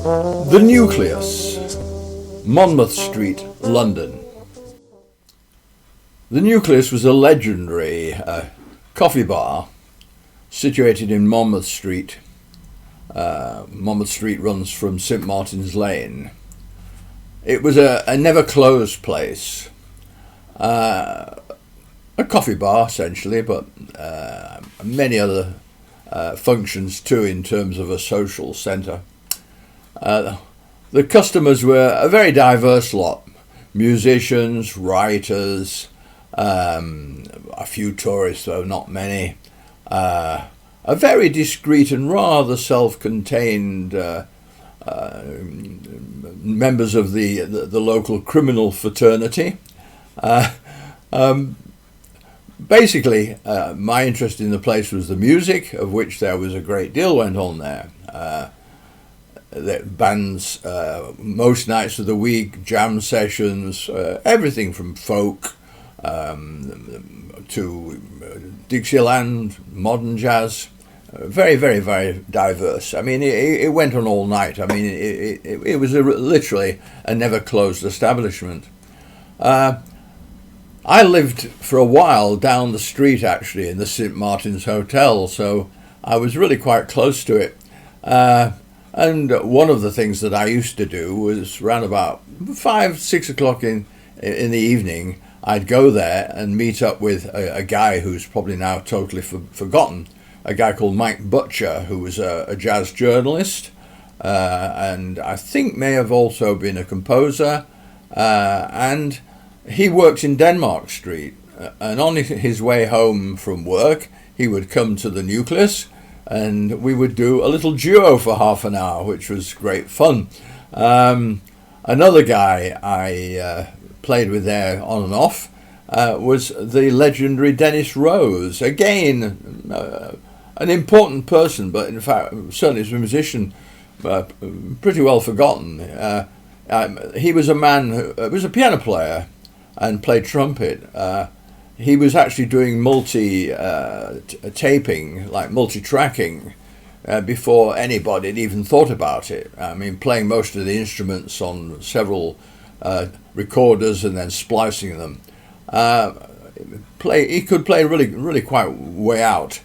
The Nucleus, Monmouth Street, London. The Nucleus was a legendary coffee bar situated in Monmouth Street. Monmouth Street runs from St Martin's Lane. It was a never-closed place, a coffee bar essentially, but many other functions too in terms of a social centre. The customers were a very diverse lot: musicians, writers, a few tourists, though not many, a very discreet and rather self-contained members of the local criminal fraternity. Basically, my interest in the place was the music, of which there was a great deal went on there. The bands, most nights of the week, jam sessions, everything from folk to Dixieland, modern jazz, very, very, very diverse. I mean, it went on all night. I mean, it was literally a never-closed establishment. I lived for a while down the street, actually, in the St Martin's Hotel, so I was really quite close to it. And one of the things that I used to do was around about 5-6 o'clock in the evening, I'd go there and meet up with a guy who's probably now totally forgotten, a guy called Mike Butcher, who was a jazz journalist, and I think may have also been a composer, and he worked in Denmark Street, and on his way home from work, he would come to the Nucleus, and we would do a little duo for half an hour, which was great fun. Another guy I played with there on and off was the legendary Dennis Rose. Again, an important person, but in fact, certainly as a musician, pretty well forgotten. He was a man who was a piano player and played trumpet. He was actually doing multi-taping, like multi-tracking, before anybody had even thought about it. I mean, playing most of the instruments on several recorders and then splicing them. He could play really quite way out.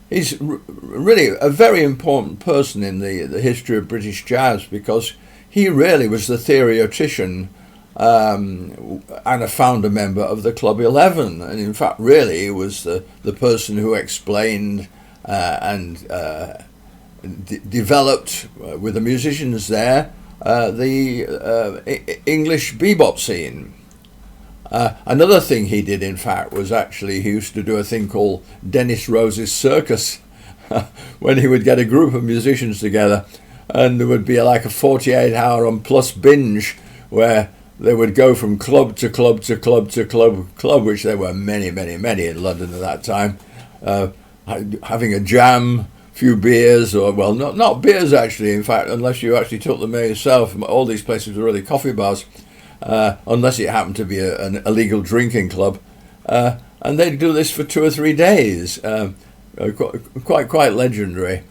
He's really a very important person in the history of British jazz, because he really was the theoretician and a founder member of the Club 11, and in fact really he was the person who explained and developed with the musicians there the English bebop scene. Another thing he did, in fact, was actually he used to do a thing called Dennis Rose's Circus, when he would get a group of musicians together, and there would be like a 48-hour on plus binge where they would go from club to club to club to club, which there were many in London at that time, having a jam, few beers, or, well, not beers actually, in fact, unless you actually took them there yourself. All these places were really coffee bars, unless it happened to be an illegal drinking club. And they'd do this for 2 or 3 days, quite legendary.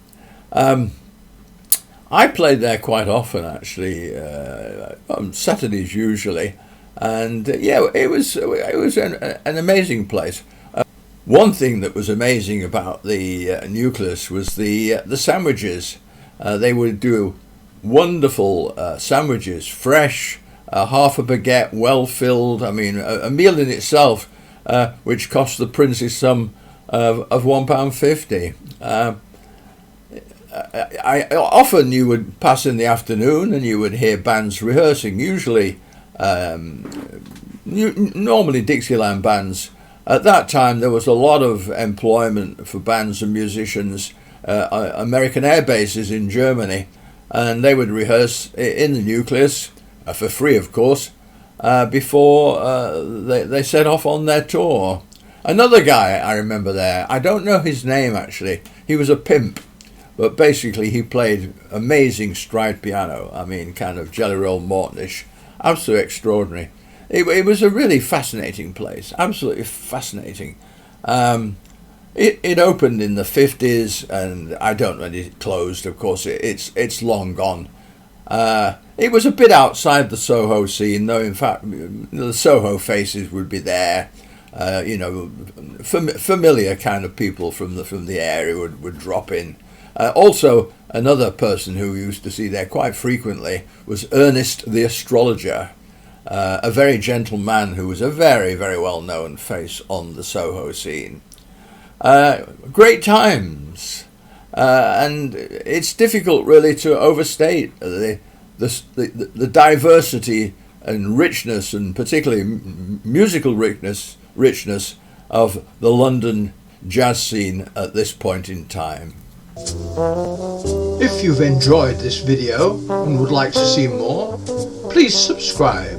I played there quite often, actually, on Saturdays usually, and it was an amazing place. One thing that was amazing about the Nucleus was the sandwiches. They would do wonderful sandwiches, fresh, half a baguette, well filled. I mean, a meal in itself, which cost the princely sum of £1.50. Often you would pass in the afternoon and you would hear bands rehearsing, usually normally Dixieland bands. At that time there was a lot of employment for bands and musicians, American air bases in Germany, and they would rehearse in the Nucleus, for free of course, before they set off on their tour. Another guy I remember there, I don't know his name actually, he was a pimp. But basically he played amazing stride piano. I mean, kind of Jelly Roll Mortonish. Absolutely extraordinary. It was a really fascinating place. Absolutely fascinating. It opened in the 50s, and I don't know when it closed, of course. It's long gone. It was a bit outside the Soho scene, though in fact the Soho faces would be there. Familiar kind of people from the area would drop in. Also, another person who we used to see there quite frequently was Ernest the astrologer, a very gentle man who was a very, very well-known face on the Soho scene. Great times, and it's difficult really to overstate the diversity and richness, and particularly musical richness of the London jazz scene at this point in time. If you've enjoyed this video and would like to see more, please subscribe.